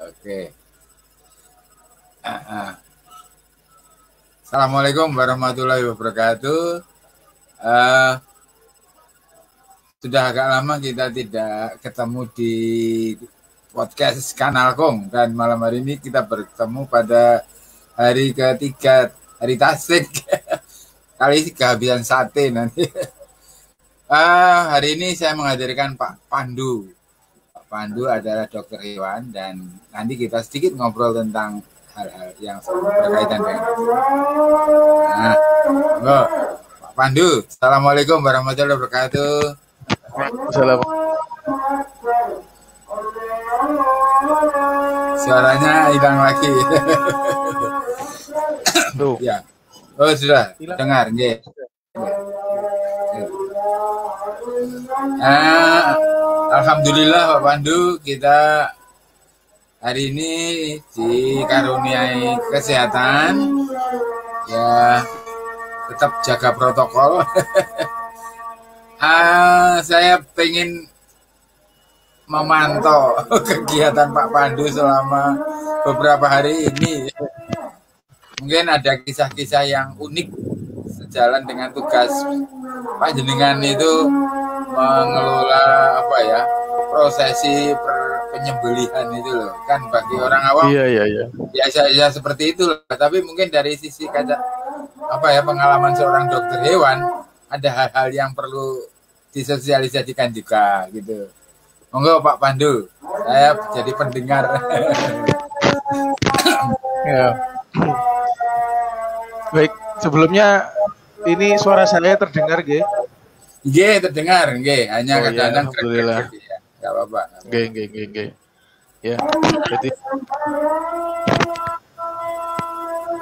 Oke. Assalamualaikum warahmatullahi wabarakatuh. Sudah agak lama kita tidak ketemu di podcast Kanal Kong, dan malam hari ini kita bertemu pada hari ketiga, hari tasik. Kali ini kehabisan sate nanti. Hari ini saya menghadirkan Pak Pandu. Pak Pandu adalah dokter hewan, dan nanti kita sedikit ngobrol tentang hal-hal yang berkaitan dengan itu. Pak Pandu, Assalamualaikum warahmatullahi wabarakatuh. Assalamualaikum. Suaranya hilang lagi. Tuh. Ya. Oh, sudah hilang. Dengar, nggih. Alhamdulillah Pak Pandu, kita hari ini dikaruniai kesehatan. Ya, tetap jaga protokol. Saya pengen memantau kegiatan Pak Pandu selama beberapa hari ini. Mungkin ada kisah-kisah yang unik sejalan dengan tugas panjenengan itu mengelola prosesi penyembelihan itu loh. Kan bagi orang awam biasa ya seperti itu loh. Tapi mungkin dari sisi pengalaman seorang dokter hewan, ada hal-hal yang perlu disosialisasikan juga gitu. Monggo Pak Pandu, saya jadi pendengar. Ya. Baik, sebelumnya ini suara saya terdengar, G? Nggih, terdengar, nggih. Hanya kadang-kadang alhamdulillah. Ya. Enggak apa-apa. Nggih. Ya. Jadi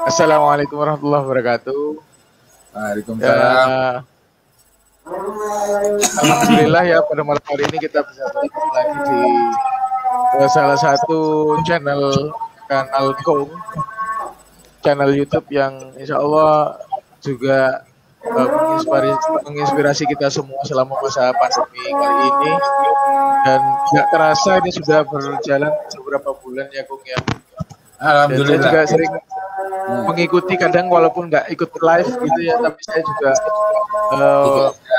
Assalamualaikum warahmatullahi wabarakatuh. Waalaikumsalam. Ya. Alhamdulillah ya, pada malam hari ini kita bisa bertemu lagi di salah satu channel Kanal Kong, channel YouTube yang insya Allah juga menginspirasi kita semua selama masa pandemi kali ini. Dan nggak terasa ini sudah berjalan beberapa bulan ya Kong ya. Alhamdulillah. Dan saya juga sering mengikuti, kadang walaupun nggak ikut live gitu ya, tapi saya juga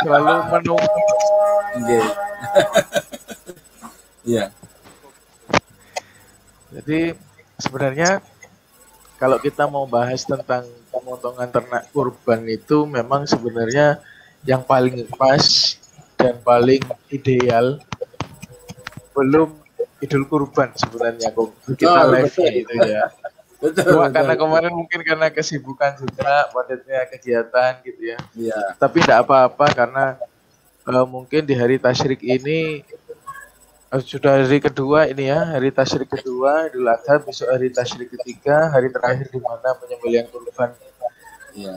selalu menunggu. Iya. Jadi sebenarnya kalau kita mau bahas tentang pemotongan ternak kurban itu memang sebenarnya yang paling pas dan paling ideal belum Idul Kurban sebenarnya kok kita live gitu ya. Betul. Karena kemarin mungkin karena kesibukan juga, padatnya kegiatan gitu ya. Iya. Tapi tidak apa-apa karena mungkin di hari tasyrik ini sudah hari kedua ini ya, hari tasyrik kedua Idul Adha, besok hari tasyrik ketiga, hari terakhir di mana penyembelihan kurban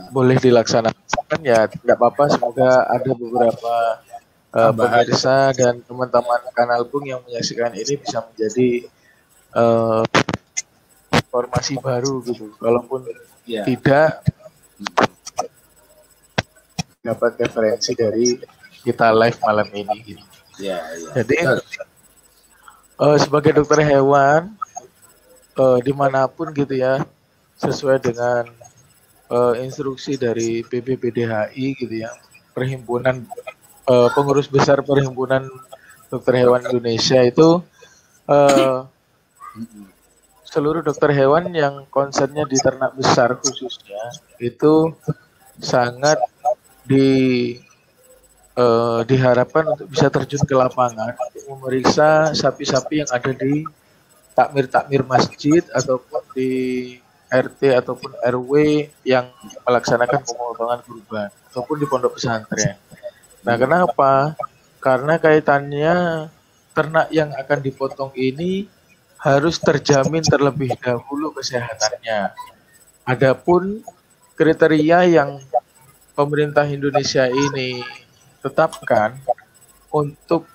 boleh dilaksanakan ya. Tidak apa-apa, semoga ada beberapa pemirsa dan teman-teman Kanal Kong yang menyaksikan ini bisa menjadi informasi baru gitu. Walaupun tidak dapat referensi dari kita live malam ini gitu. Jadi sebagai dokter hewan dimanapun gitu ya, sesuai dengan instruksi dari PBPDHI gitu ya, perhimpunan pengurus besar Perhimpunan Dokter Hewan Indonesia itu seluruh dokter hewan yang konsennya di ternak besar khususnya itu sangat diharapkan untuk bisa terjun ke lapangan untuk memeriksa sapi-sapi yang ada di takmir masjid ataupun di RT ataupun RW yang melaksanakan pemotongan kurban ataupun di pondok pesantren. Nah, kenapa? Karena kaitannya ternak yang akan dipotong ini harus terjamin terlebih dahulu kesehatannya. Adapun kriteria yang pemerintah Indonesia ini tetapkan untuk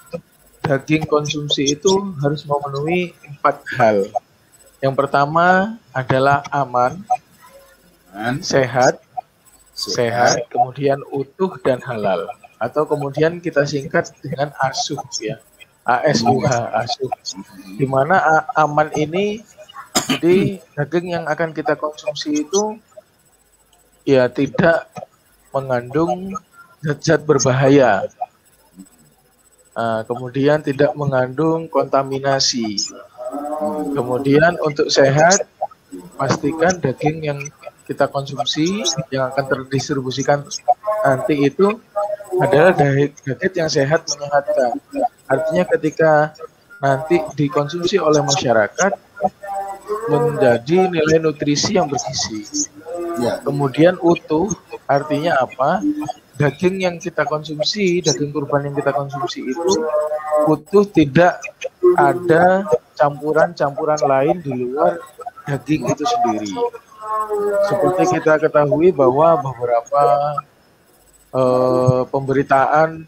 daging konsumsi itu harus memenuhi 4 hal. Yang pertama adalah aman, sehat, kemudian utuh dan halal. Atau kemudian kita singkat dengan asuh ya. ASUH, asuh. Di mana aman ini, jadi daging yang akan kita konsumsi itu ya tidak mengandung zat-zat berbahaya. Kemudian tidak mengandung kontaminasi. Kemudian untuk sehat, pastikan daging yang kita konsumsi yang akan terdistribusikan nanti itu adalah daging yang sehat menyehatkan. Artinya ketika nanti dikonsumsi oleh masyarakat menjadi nilai nutrisi yang bergizi. Kemudian utuh, artinya apa? Daging yang kita konsumsi, daging kurban yang kita konsumsi itu utuh, tidak ada campuran-campuran lain di luar daging itu sendiri. Seperti kita ketahui bahwa beberapa pemberitaan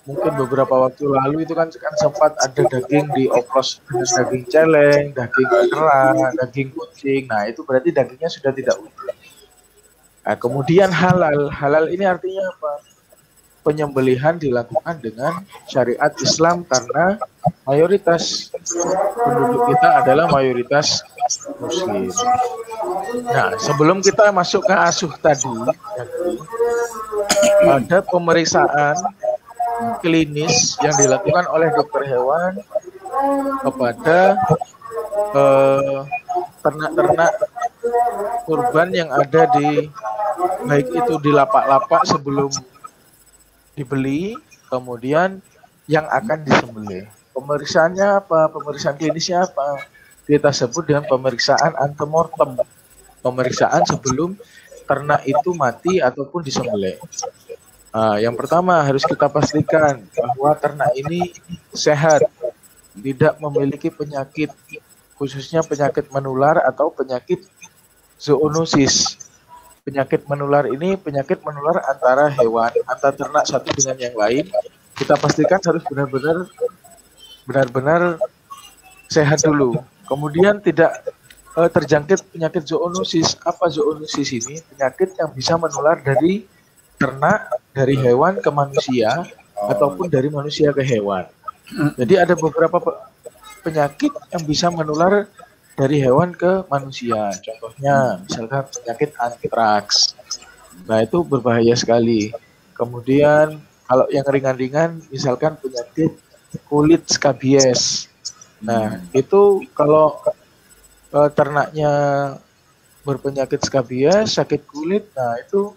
mungkin beberapa waktu lalu itu kan sempat ada daging dioplos dengan daging celeng, daging kera, daging kucing. Nah, itu berarti dagingnya sudah tidak utuh. Nah, kemudian halal ini artinya apa? Penyembelihan dilakukan dengan syariat Islam karena mayoritas penduduk kita adalah mayoritas Muslim. Nah, sebelum kita masuk ke asuh tadi, ada pemeriksaan klinis yang dilakukan oleh dokter hewan kepada ternak-ternak kurban yang ada di, baik itu di lapak-lapak sebelum dibeli, kemudian yang akan disembelih. Pemeriksaannya apa? Pemeriksaan klinisnya apa? Kita sebut dengan pemeriksaan antemortem. Pemeriksaan sebelum ternak itu mati ataupun disembelih. Yang pertama harus kita pastikan bahwa ternak ini sehat, tidak memiliki penyakit, khususnya penyakit menular atau penyakit zoonosis. Penyakit menular ini penyakit menular antara hewan, antara ternak satu dengan yang lain. Kita pastikan harus benar-benar sehat dulu. Kemudian tidak terjangkit penyakit zoonosis. Apa zoonosis ini? Penyakit yang bisa menular dari ternak, dari hewan ke manusia, ataupun dari manusia ke hewan. Jadi ada beberapa penyakit yang bisa menular dari hewan ke manusia. Contohnya misalkan penyakit antraks. Nah, itu berbahaya sekali. Kemudian kalau yang ringan-ringan misalkan penyakit kulit skabies. Nah, itu kalau ternaknya berpenyakit skabies, sakit kulit, nah itu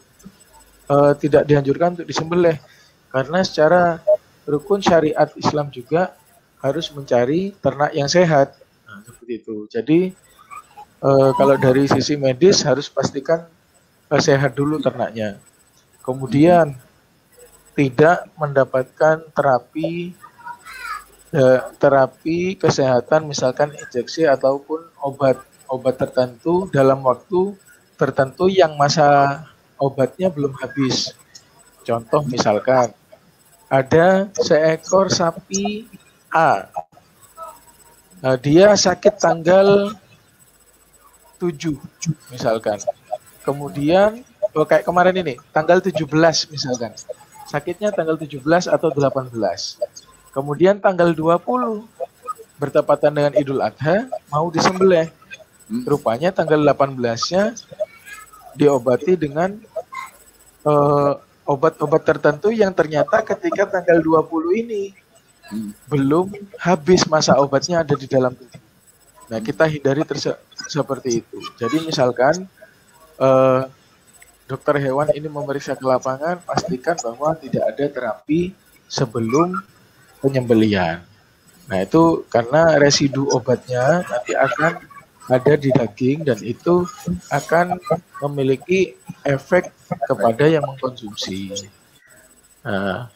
tidak dianjurkan untuk disembelih. Karena secara rukun syariat Islam juga harus mencari ternak yang sehat. Seperti itu. Jadi kalau dari sisi medis harus pastikan sehat dulu ternaknya. Kemudian tidak mendapatkan terapi kesehatan, misalkan injeksi ataupun obat tertentu dalam waktu tertentu yang masa obatnya belum habis. Contoh misalkan ada seekor sapi A. Dia sakit tanggal 7 misalkan. Kemudian kayak kemarin ini tanggal 17 misalkan. Sakitnya tanggal 17 atau 18. Kemudian tanggal 20 bertepatan dengan Idul Adha mau disembelih. Rupanya tanggal 18-nya diobati dengan obat-obat tertentu yang ternyata ketika tanggal 20 ini belum habis masa obatnya ada di dalam tubuh. Nah, kita hindari seperti itu. Jadi misalkan dokter hewan ini memeriksa ke lapangan, pastikan bahwa tidak ada terapi sebelum penyembelihan. Nah, itu karena residu obatnya nanti akan ada di daging dan itu akan memiliki efek kepada yang mengkonsumsi. Nah,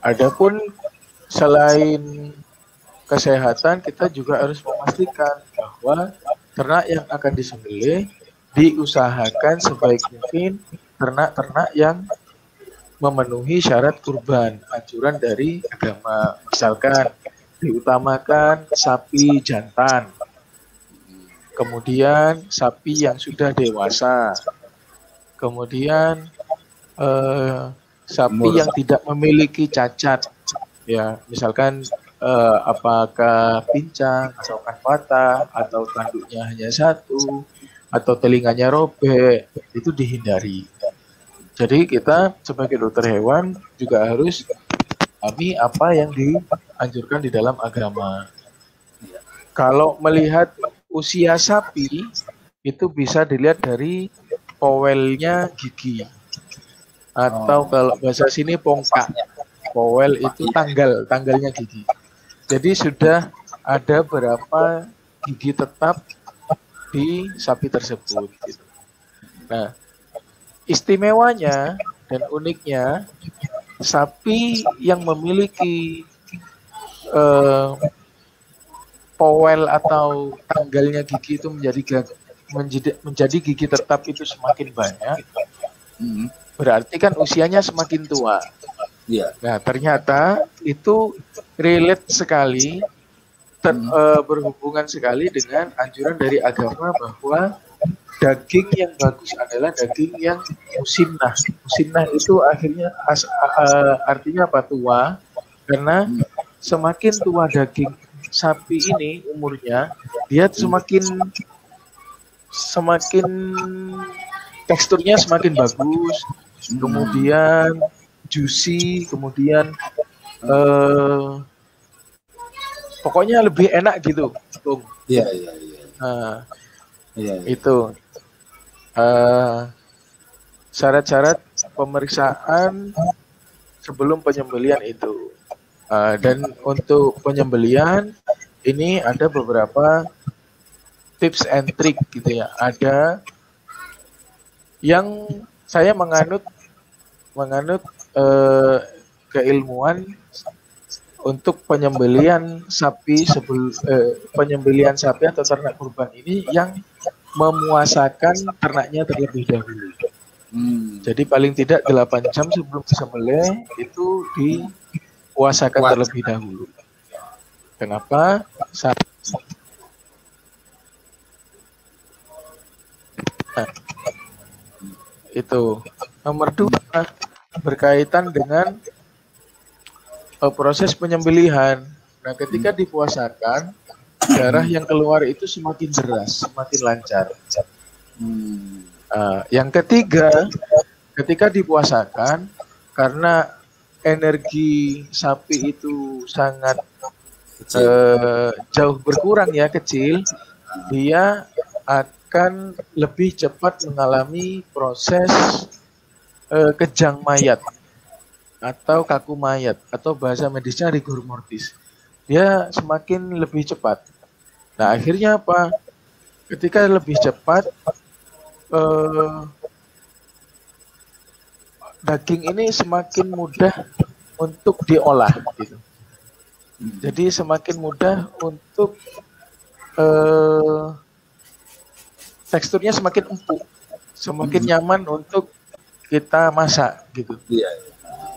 adapun selain kesehatan, kita juga harus memastikan bahwa ternak yang akan disembelih diusahakan sebaik mungkin ternak-ternak yang memenuhi syarat kurban, anjuran dari agama. Misalkan diutamakan sapi jantan, kemudian sapi yang sudah dewasa, kemudian sapi yang tidak memiliki cacat. Ya, misalkan apakah pincang, misalkan patah, atau tanduknya hanya satu, atau telinganya robek, itu dihindari. Jadi kita sebagai dokter hewan juga harus pahami apa yang dianjurkan di dalam agama. Kalau melihat usia sapi, itu bisa dilihat dari powelnya gigi. Atau kalau bahasa sini pongkak. Powel itu tanggalnya gigi. Jadi sudah ada berapa gigi tetap di sapi tersebut. Gitu. Nah, istimewanya dan uniknya sapi yang memiliki powel atau tanggalnya gigi itu menjadi gigi tetap itu semakin banyak, berarti kan usianya semakin tua. Nah, ternyata itu relate sekali, berhubungan sekali dengan anjuran dari agama bahwa daging yang bagus adalah daging yang musinnah. Musinnah itu akhirnya artinya apa? Tua. Karena semakin tua daging sapi ini umurnya, dia semakin teksturnya semakin bagus, kemudian juicy, kemudian pokoknya lebih enak gitu. Iya. Nah, itu syarat-syarat pemeriksaan sebelum penyembelihan itu. Dan untuk penyembelihan ini ada beberapa tips and trick gitu ya. Ada yang saya menganut keilmuan untuk penyembelihan sapi penyembelihan sapi atau ternak kurban ini yang memuasakan ternaknya terlebih dahulu. Jadi paling tidak 8 jam sebelum disembelih itu dipuasakan terlebih dahulu. Kenapa? Itu. Nomor 2 berkaitan dengan proses penyembelihan. Nah, ketika dipuasakan, darah yang keluar itu semakin deras, semakin lancar. Yang ketiga, ketika dipuasakan, karena energi sapi itu sangat jauh berkurang ya, kecil, dia akan lebih cepat mengalami proses kejang mayat atau kaku mayat, atau bahasa medisnya rigor mortis. Dia semakin lebih cepat. Nah, akhirnya apa? Ketika lebih cepat, daging ini semakin mudah untuk diolah gitu. Jadi semakin mudah untuk teksturnya semakin empuk, semakin nyaman untuk kita masak gitu.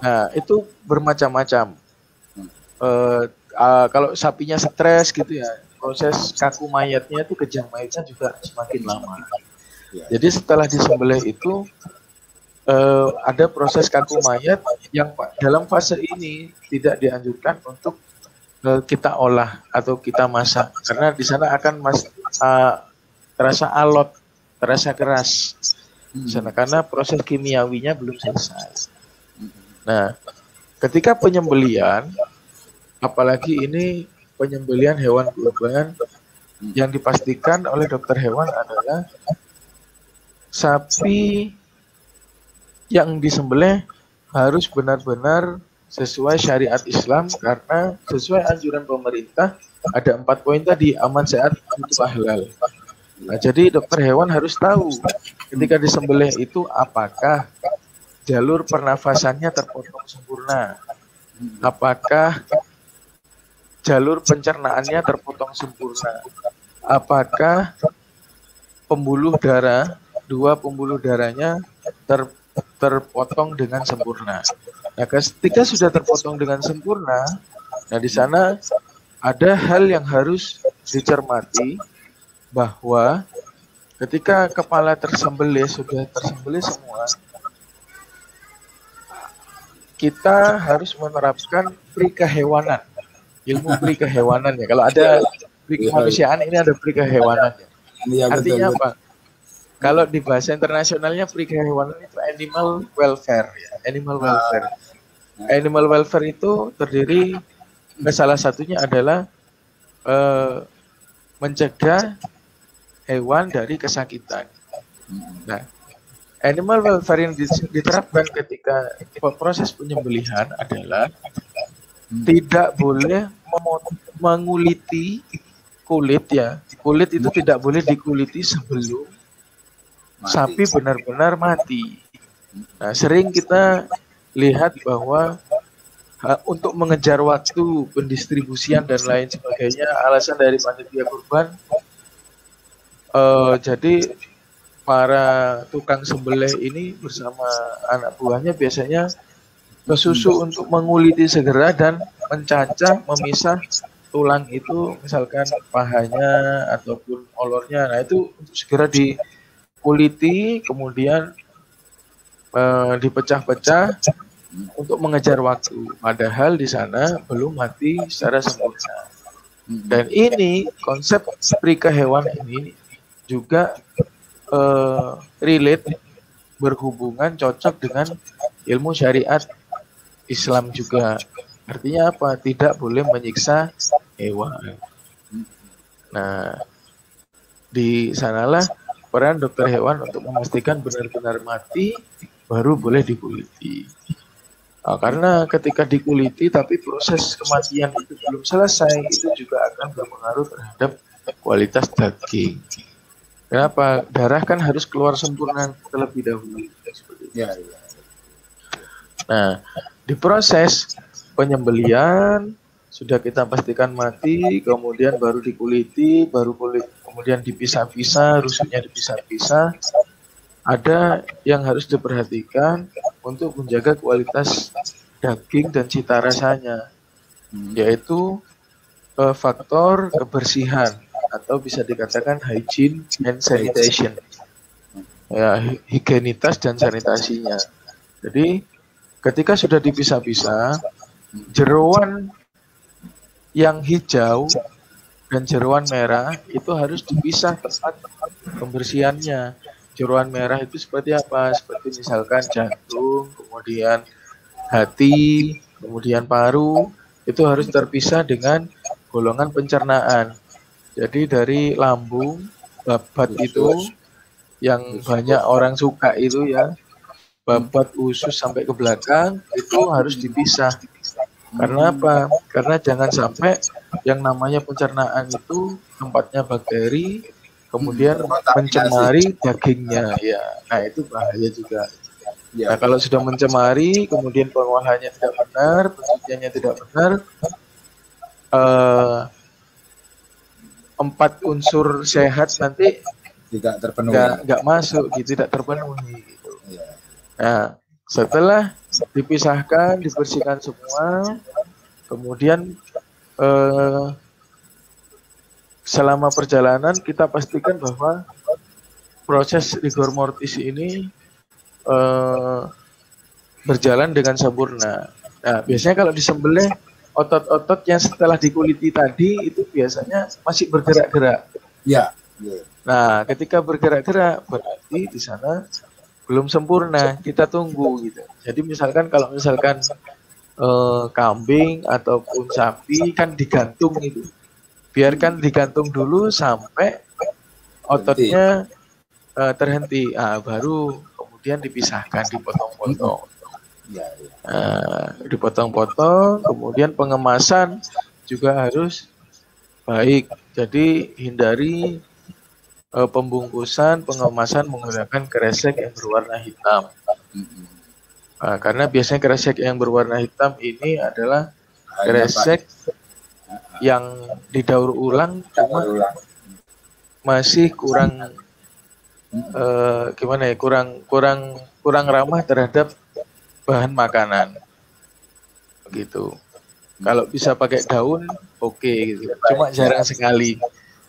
Nah, itu bermacam-macam. Kalau sapinya stres gitu ya, proses kaku mayatnya itu, kejang mayatnya juga semakin lama. Jadi setelah disembelih itu ada proses kaku mayat yang dalam fase ini tidak dianjurkan untuk kita olah atau kita masak, karena di sana akan terasa alot, terasa keras. Karena proses kimiawinya belum selesai. Nah, ketika penyembelihan, apalagi ini penyembelihan hewan kurban, yang dipastikan oleh dokter hewan adalah sapi yang disembelih harus benar-benar sesuai syariat Islam, karena sesuai anjuran pemerintah ada 4 poin tadi: aman, sehat, untuk halal. Nah, jadi dokter hewan harus tahu ketika disembelih itu apakah jalur pernafasannya terpotong sempurna, apakah jalur pencernaannya terpotong sempurna, apakah pembuluh darah, 2 pembuluh darahnya terpotong dengan sempurna. Nah, ketika sudah terpotong dengan sempurna, nah di sana ada hal yang harus dicermati, bahwa ketika kepala sudah tersembelih semua, kita harus menerapkan prikehewanan. ilmu pri kehewanan ya. Kalau ada pri kemanusiaan, ini ada pri kehewanan ya. Iya, Artinya betul, apa? Kalau di bahasa internasionalnya pri kehewanan itu animal welfare ya. Animal welfare. Animal welfare itu terdiri salah satunya adalah mencegah hewan dari kesakitan. Nah, animal welfare yang diterapkan ketika proses penyembelihan adalah tidak boleh menguliti kulit ya. Kulit itu tidak boleh dikuliti sebelum sapi benar-benar mati. Nah, sering kita lihat bahwa untuk mengejar waktu pendistribusian dan lain sebagainya, alasan dari panitia kurban, jadi para tukang sembelih ini bersama anak buahnya biasanya ke susu untuk menguliti segera dan mencacah, memisah tulang itu, misalkan pahanya ataupun olornya. Nah, itu untuk segera dikuliti, kemudian dipecah-pecah untuk mengejar waktu. Padahal di sana belum mati secara sempurna. Dan ini konsep pri kehewanan ini juga relate, berhubungan, cocok dengan ilmu syariat Islam juga. Artinya apa? Tidak boleh menyiksa hewan. Nah, di sanalah peran dokter hewan untuk memastikan benar-benar mati baru boleh dikuliti. Nah, karena ketika dikuliti tapi proses kematian itu belum selesai, itu juga akan berpengaruh terhadap kualitas daging. Kenapa? Darah kan harus keluar sempurna terlebih dahulu. Ya. Nah, di proses penyembelian sudah kita pastikan mati, kemudian baru dikuliti, kemudian dipisah-pisah, rusuknya dipisah-pisah. Ada yang harus diperhatikan untuk menjaga kualitas daging dan cita rasanya, yaitu faktor kebersihan atau bisa dikatakan hygiene and sanitation, ya, higienitas dan sanitasinya. Jadi ketika sudah dipisah-pisah, jeroan yang hijau dan jeroan merah itu harus dipisah tempat pembersihannya. Jeroan merah itu seperti apa? Seperti misalkan jantung, kemudian hati, kemudian paru, itu harus terpisah dengan golongan pencernaan. Jadi dari lambung, babat itu yang banyak orang suka itu ya, babat usus sampai ke belakang itu harus dipisah. Karena apa? Karena jangan sampai yang namanya pencernaan itu tempatnya bakteri, kemudian mencemari dagingnya ya. Nah, itu bahaya juga. Nah, kalau sudah mencemari, kemudian pengolahannya tidak benar, pencuciannya tidak benar, 4 unsur sehat nanti tidak terpenuhi, nggak masuk, gitu, tidak terpenuhi gitu. Nah, setelah dipisahkan, dibersihkan semua, kemudian selama perjalanan kita pastikan bahwa proses rigor mortis ini berjalan dengan sempurna. Nah, biasanya kalau disembelih, otot-otot yang setelah dikuliti tadi itu biasanya masih bergerak-gerak. Ya. Nah, ketika bergerak-gerak berarti di sana belum sempurna. Kita tunggu gitu. Jadi kalau misalkan kambing ataupun sapi kan digantung itu, biarkan digantung dulu sampai ototnya terhenti. Baru kemudian dipisahkan, dipotong-potong. Dipotong-potong, kemudian pengemasan juga harus baik. Jadi hindari pembungkusan, pengemasan menggunakan kresek yang berwarna hitam. Karena biasanya kresek yang berwarna hitam ini adalah kresek yang didaur ulang, cuma masih kurang kurang ramah terhadap bahan makanan, begitu. Kalau bisa pakai daun, oke, gitu. Cuma jarang sekali.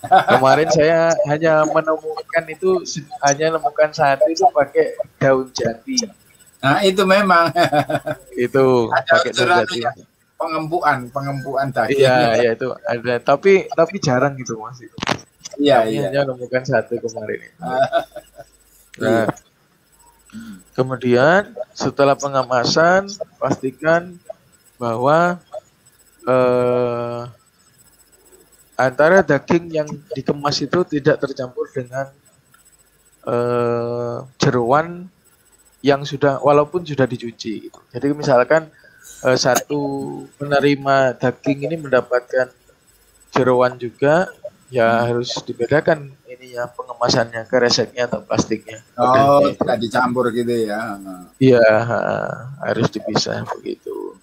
Kemarin saya hanya menemukan satu itu pakai daun jati. Nah, itu memang itu pakai daun jati. pengempuan daging. Iya itu ada, tapi jarang gitu Mas. Iya. Hanya menemukan satu kemarin itu. Nah, kemudian setelah pengemasan pastikan bahwa antara daging yang dikemas itu tidak tercampur dengan jeroan yang walaupun sudah dicuci gitu. Jadi misalkan satu penerima daging ini mendapatkan jeroan juga, ya harus dibedakan ini ya pengemasannya, kereseknya atau plastiknya. Oh, tidak dicampur gitu ya? Iya, harus dipisah begitu.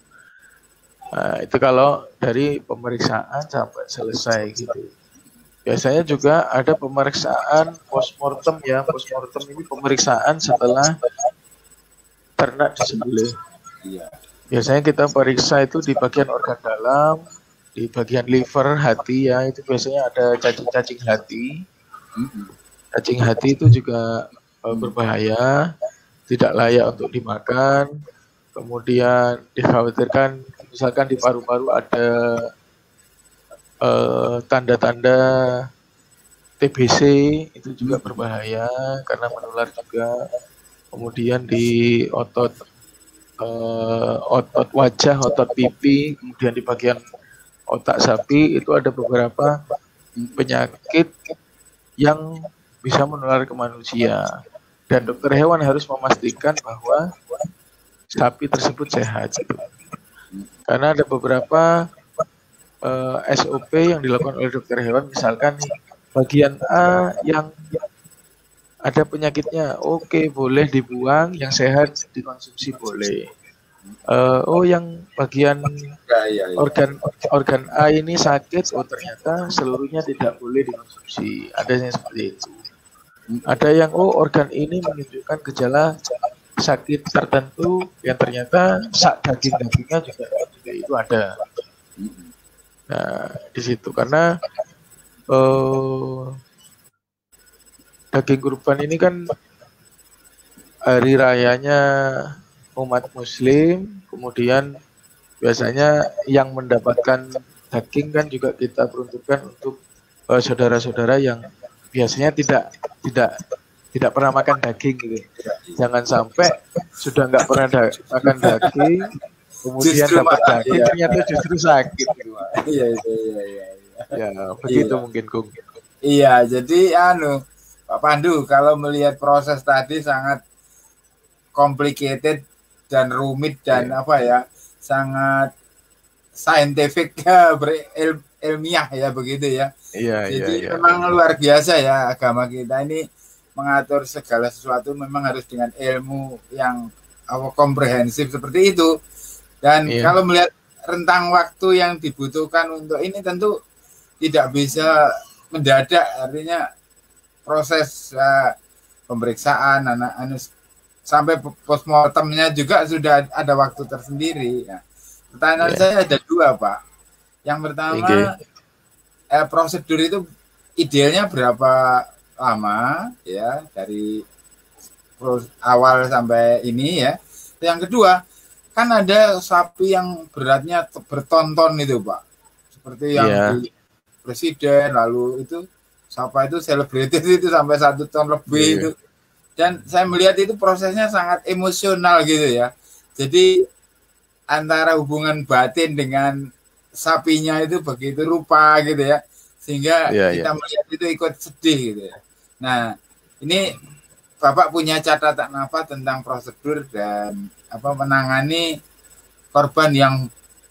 Nah, itu kalau dari pemeriksaan sampai selesai gitu. Biasanya juga ada pemeriksaan postmortem ya. Postmortem ini pemeriksaan setelah ternak disembelih. Iya. Biasanya kita periksa itu di bagian organ dalam, di bagian liver, hati ya. Itu biasanya ada cacing-cacing hati. Cacing hati itu juga berbahaya, tidak layak untuk dimakan. Kemudian dikhawatirkan misalkan di paru-paru ada tanda-tanda TBC, itu juga berbahaya karena menular juga. Kemudian di otot wajah, otot pipi, kemudian di bagian otak sapi itu ada beberapa penyakit yang bisa menular ke manusia. Dan dokter hewan harus memastikan bahwa sapi tersebut sehat. Karena ada beberapa SOP yang dilakukan oleh dokter hewan, misalkan bagian A yang ada penyakitnya, oke, boleh dibuang, yang sehat dikonsumsi boleh. Yang bagian organ A ini sakit, ternyata seluruhnya tidak boleh dikonsumsi. Ada yang seperti itu. Ada yang organ ini menunjukkan gejala sakit tertentu yang ternyata dagingnya juga itu ada. Nah, di situ karena daging kurban ini kan hari rayanya umat muslim, kemudian biasanya yang mendapatkan daging kan juga kita peruntukkan untuk saudara-saudara yang biasanya tidak pernah makan daging gitu. Jangan sampai sudah nggak pernah makan daging, kemudian dapat daging ternyata justru sakit. Iya. Ya, begitu mungkin Kung. Iya, jadi Pak Pandu, kalau melihat proses tadi sangat complicated dan rumit dan sangat scientific, ilmiah ya begitu ya. Iya. Jadi memang luar biasa ya agama kita ini mengatur segala sesuatu memang harus dengan ilmu yang komprehensif seperti itu. Dan kalau melihat rentang waktu yang dibutuhkan untuk ini tentu tidak bisa mendadak, artinya proses pemeriksaan sampai postmortemnya juga sudah ada waktu tersendiri. Nah, pertanyaan saya ada dua, Pak. Yang pertama, prosedur itu idealnya berapa lama ya dari awal sampai ini ya. Yang kedua, kan ada sapi yang beratnya bertonton itu, Pak. Seperti yang di presiden, lalu itu siapa itu selebritis itu sampai 1 ton lebih itu. Dan saya melihat itu prosesnya sangat emosional gitu ya. Jadi antara hubungan batin dengan sapinya itu begitu rupa gitu ya. Sehingga kita melihat itu ikut sedih gitu ya. Nah, ini Bapak punya catatan apa tentang prosedur dan menangani korban yang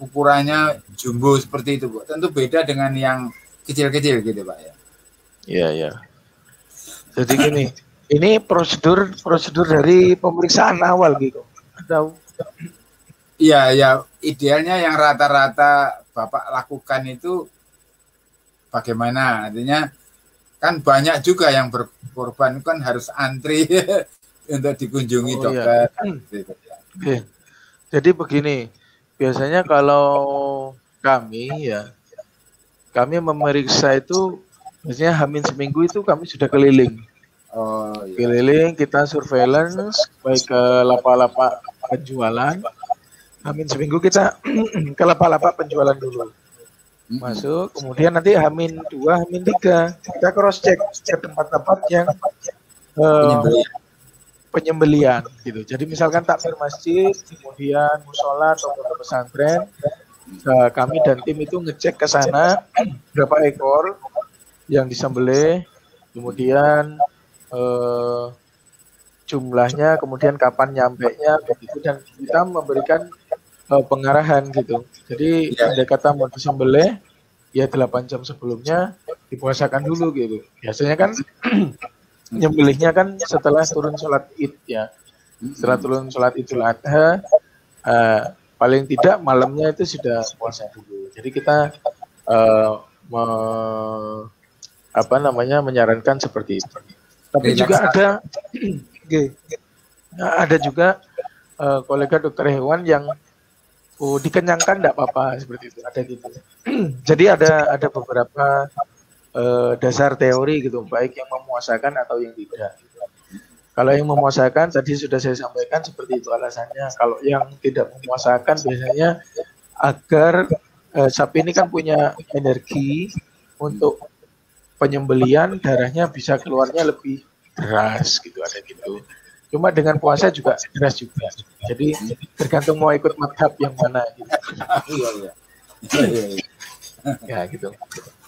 ukurannya jumbo seperti itu, Bu? Tentu beda dengan yang kecil-kecil gitu, Pak ya. Iya. Jadi gini, ini prosedur dari pemeriksaan awal gitu. Iya, idealnya yang rata-rata Bapak lakukan itu bagaimana? Artinya kan banyak juga yang berkorban kan harus antri untuk dikunjungi dokter. Oke. Jadi begini, biasanya kalau kami memeriksa itu biasanya hamin seminggu itu kami sudah keliling. Keliling, kita surveillance baik ke lapak-lapak penjualan Hamin seminggu kita ke lapak-lapak penjualan dulu. Masuk, kemudian nanti Hamin 2, Hamin 3 kita cross check ke tempat-tempat yang penyembelian gitu. Jadi misalkan takmir masjid, kemudian musola atau pondok pesantren, kami dan tim itu ngecek ke sana berapa ekor yang disembelih, kemudian jumlahnya, kemudian kapan nyampenya begitu, dan kita memberikan pengarahan gitu. Jadi andai kata mau disembelih ya 8 jam sebelumnya dipuasakan dulu gitu. Biasanya kan nyembelihnya kan setelah turun sholat Id ya. Setelah turun sholat Idul Adha, paling tidak malamnya itu sudah puasa dulu. Jadi kita menyarankan seperti itu. Tapi juga ada juga kolega dokter hewan yang dikenyangkan enggak apa-apa seperti itu, ada gitu. Jadi ada beberapa dasar teori gitu, baik yang memuasakan atau yang tidak. Kalau yang memuasakan tadi sudah saya sampaikan seperti itu alasannya. Kalau yang tidak memuasakan biasanya agar sapi ini kan punya energi untuk penyembelian, darahnya bisa keluarnya lebih deras gitu, ada gitu. Cuma dengan puasa juga deras juga. Jadi tergantung mau ikut madhab yang mana gitu. Ya gitu.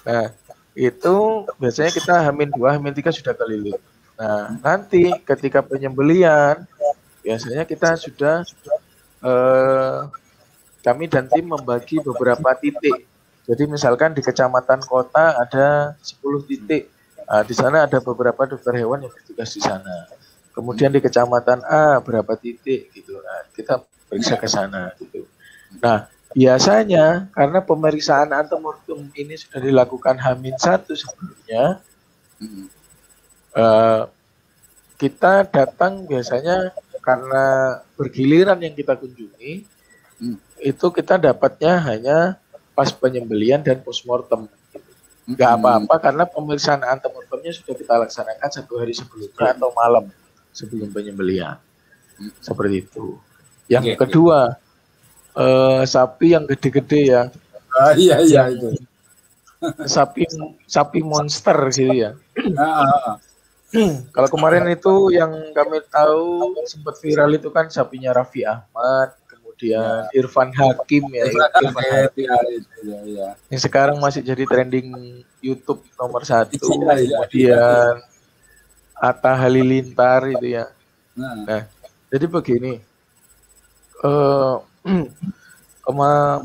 Nah, itu biasanya kita Hamin 2, Hamin 3 sudah keliling. Nah, nanti ketika penyembelian biasanya kita sudah kami dan tim membagi beberapa titik. Jadi misalkan di kecamatan kota ada 10 titik. Nah, di sana ada beberapa dokter hewan yang bertugas di sana. Kemudian di kecamatan A berapa titik gitu. Nah, kita periksa ke sana gitu. Nah, biasanya karena pemeriksaan antemortem ini sudah dilakukan H-1 sebelumnya, kita datang biasanya karena bergiliran yang kita kunjungi, itu kita dapatnya hanya pas penyembelian dan postmortem. Nggak apa-apa karena pemeriksaan antemortemnya sudah kita laksanakan 1 hari sebelumnya atau malam sebelum penyembelian. Seperti itu. Yang kedua, sapi yang gede-gede ya. Iya itu. Sapi monster gitu ya. Kalau kemarin itu yang kami tahu sempat viral itu kan sapinya Raffi Ahmad, kemudian Irfan Hakim ya. Irfan Hakim. Ya. Yang sekarang masih jadi trending YouTube nomor 1. Kemudian Atta Halilintar itu ya. Nah, jadi begini,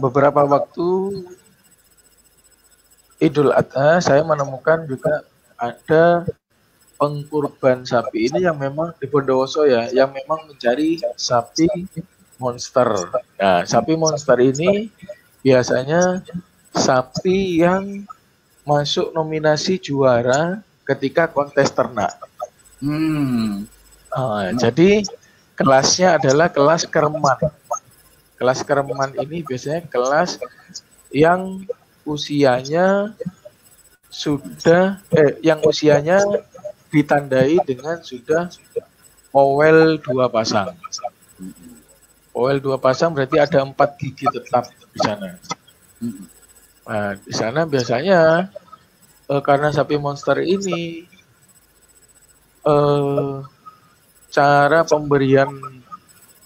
beberapa waktu Idul Adha saya menemukan juga ada pengkurban sapi ini yang memang di Bondowoso ya, yang memang mencari sapi monster. Nah, sapi monster ini biasanya sapi yang masuk nominasi juara ketika kontes ternak. Jadi kelasnya adalah kelas kereman. Kelas kereman ini biasanya kelas yang usianya sudah yang usianya ditandai dengan sudah owel 2 pasang. Owel 2 pasang berarti ada 4 gigi tetap di sana. Nah, di sana biasanya karena sapi monster ini cara pemberian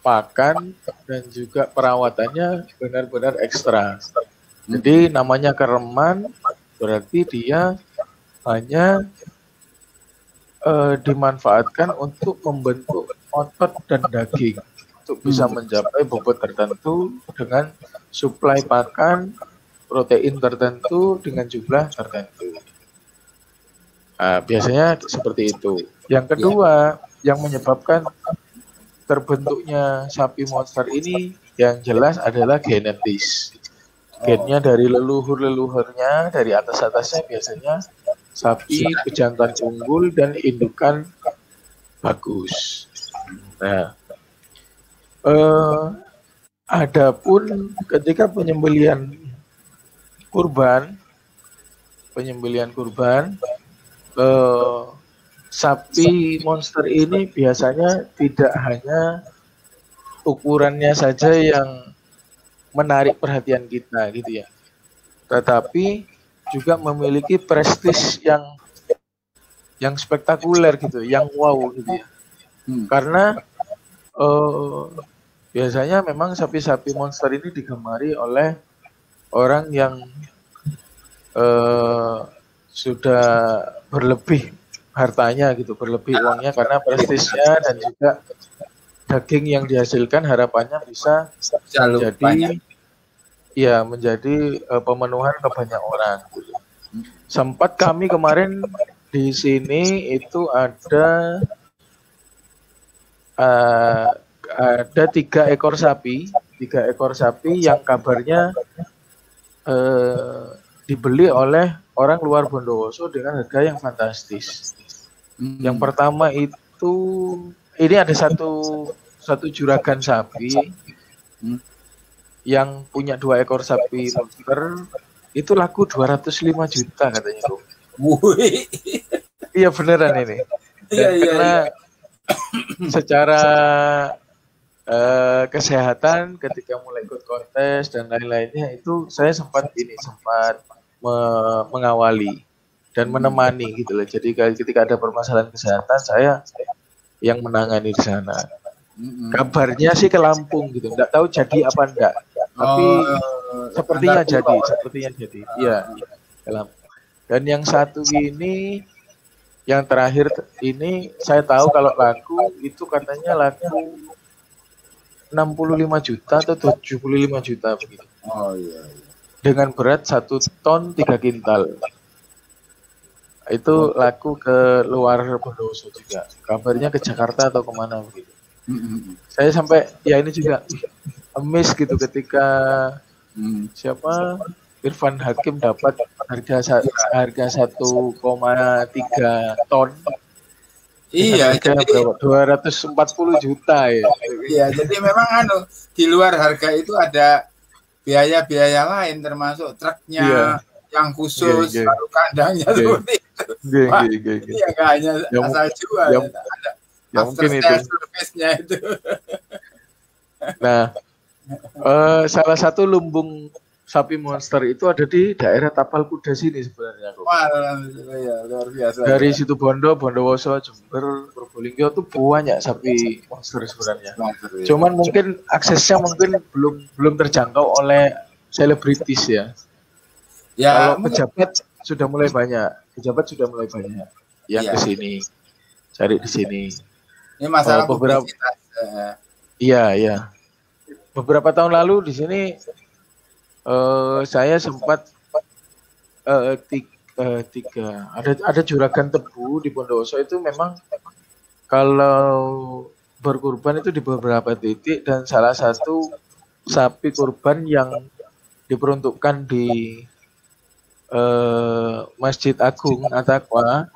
pakan dan juga perawatannya benar-benar ekstra. Jadi namanya kereman berarti dia hanya dimanfaatkan untuk membentuk otot dan daging untuk bisa mencapai bobot tertentu dengan suplai pakan, protein tertentu dengan jumlah tertentu. Nah, biasanya seperti itu. Yang kedua, yang menyebabkan terbentuknya sapi monster ini yang jelas adalah genetis. Gennya dari leluhur-leluhurnya, dari atas-atasnya biasanya sapi pejantan unggul dan indukan bagus. Nah, adapun ketika penyembelian kurban, sapi monster ini biasanya tidak hanya ukurannya saja yang menarik perhatian kita gitu ya. Tetapi juga memiliki prestis yang spektakuler gitu, yang wow gitu ya. Karena biasanya memang sapi-sapi monster ini digemari oleh orang yang sudah berlebih hartanya gitu, berlebih uangnya karena prestisnya dan juga daging yang dihasilkan harapannya bisa menjadi pemenuhan ke banyak orang. Sempat kami kemarin di sini itu ada 3 ekor sapi yang kabarnya dibeli oleh orang luar Bondowoso dengan harga yang fantastis. Yang pertama itu ini ada satu juragan sapi yang punya 2 ekor sapi monster itu laku 205 juta katanya tuh. Iya beneran ini. Karena secara kesehatan ketika mulai ikut kontes dan lain-lainnya itu saya sempat mengawali dan menemani gitu loh. Jadi ketika ada permasalahan kesehatan saya yang menangani di sana. Kabarnya sih ke Lampung gitu, nggak tahu jadi apa enggak. Tapi sepertinya jadi. Iya, ke Lampung. Dan yang satu ini, yang terakhir ini saya tahu kalau laku itu katanya laku 65 juta atau 75 juta begitu. Oh iya. Dengan berat 1 ton 3 kintal. Itu laku ke luar Bondowoso juga. Kabarnya ke Jakarta atau kemana begitu. Saya sampai ya ini juga amazed gitu ketika siapa Irfan Hakim dapat harga 1,3 ton. Iya, jadi berapa? 240 juta ya. Iya, jadi memang di luar harga itu ada biaya-biaya lain termasuk truknya yang khusus, lalu kandangnya seperti itu. Iya, nggak hanya asal jual, ada mungkin itu service-nya itu. Nah, salah satu lumbung sapi monster itu ada di daerah Tapal Kuda sini sebenarnya. Wah, ya, luar biasa. Dari situ Bondowoso, Jember, Probolinggo itu banyak sapi monster sebenarnya. Cuman mungkin aksesnya belum terjangkau oleh selebritis ya. Kalau pejabat sudah mulai banyak yang ke sini, cari di sini. Ini masalah beberapa. Iya. Beberapa tahun lalu di sini saya sempat ada juragan tebu di Bondowoso itu memang kalau berkurban itu di beberapa titik dan salah satu sapi kurban yang diperuntukkan di Masjid Agung At-Taqwa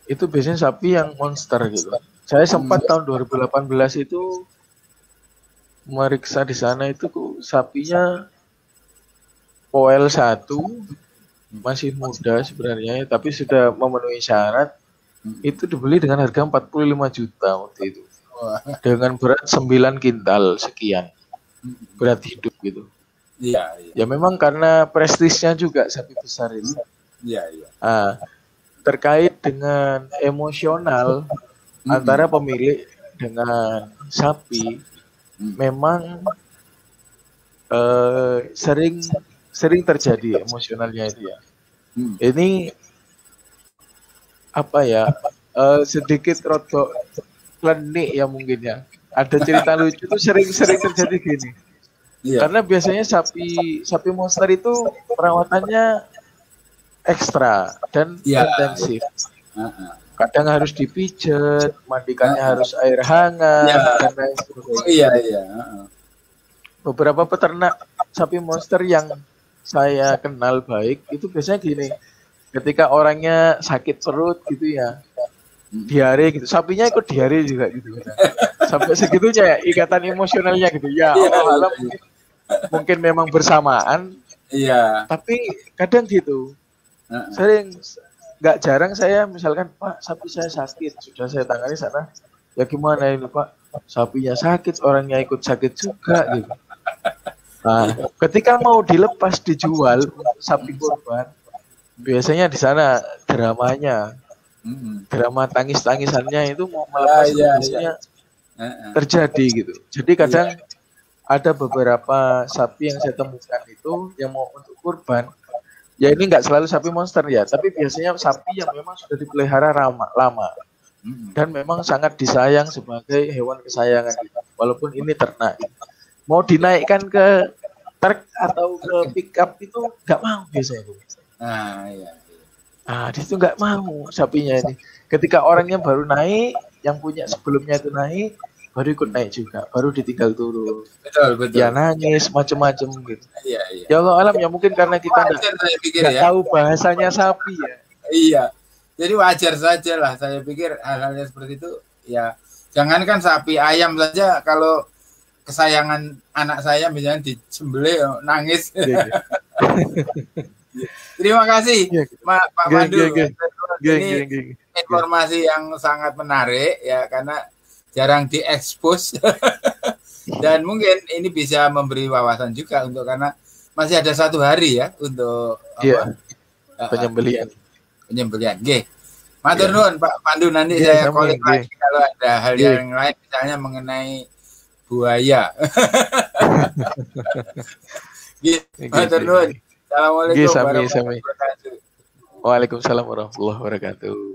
itu biasanya sapi yang monster gitu. Saya sempat tahun 2018 itu meriksa di sana itu sapinya Poel 1 masih muda sebenarnya tapi sudah memenuhi syarat itu dibeli dengan harga 45 juta waktu itu. Dengan berat 9 kintal sekian. Berat hidup gitu. Iya. Ya memang karena prestisnya juga sapi besar itu. Iya. Terkait dengan emosional antara pemilik dengan sapi memang sering terjadi emosionalnya itu ya. Ini apa ya? Sedikit rodok klenik ya mungkin ya. Ada cerita lucu itu sering terjadi gini. Karena biasanya sapi monster itu perawatannya ekstra dan intensif. Kadang harus dipijat, mandikannya harus air hangat dan lain sebagainya. Iya. Beberapa peternak sapi monster yang saya kenal baik itu biasanya gini, ketika orangnya sakit perut gitu ya, diare gitu, sapinya ikut diare juga gitu. Sampai segitunya ya ikatan emosionalnya gitu ya. Allah mungkin memang bersamaan. Iya. Tapi kadang gitu. Sering nggak jarang saya misalkan Pak sapi saya sakit sudah saya tangani sana ya gimana ini Pak sapinya sakit orangnya ikut sakit juga gitu Nah, ketika mau dilepas dijual sapi kurban, biasanya di sana dramanya, drama tangis-tangisannya itu mau melepas biasanya terjadi gitu. Jadi kadang ada beberapa sapi yang saya temukan itu yang mau untuk kurban. Ya ini nggak selalu sapi monster ya, tapi biasanya sapi yang memang sudah dipelihara lama dan memang sangat disayang sebagai hewan kesayangan kita. Walaupun ini ternak. Mau dinaikkan ke truk atau ke pickup itu nggak mau biasanya. Di situ nggak mau sapinya ini. Ketika orangnya baru naik, yang punya sebelumnya itu naik, baru ikut naik juga, baru ditinggal turun. Betul. Ya nangis macam-macam gitu. Ya Allah alam ya mungkin karena kita nggak tahu bahasanya sapi ya. Iya. Jadi wajar saja lah. Saya pikir hal-hal seperti itu ya. Jangankan sapi, ayam saja kalau kesayangan anak saya misalnya disembelih nangis. Terima kasih Pak Pandu. Ini informasi yang sangat menarik ya karena jarang diekspos dan mungkin ini bisa memberi wawasan juga untuk karena masih ada 1 hari ya untuk penyembelihan. Oke. Matur nuwun Pak Pandu, nanti saya kolek lagi kalau ada hal yang lain misalnya mengenai buaya. Matur nuwun. Assalamualaikum warahmatullahi wabarakatuh. Waalaikumsalam warahmatullahi wabarakatuh.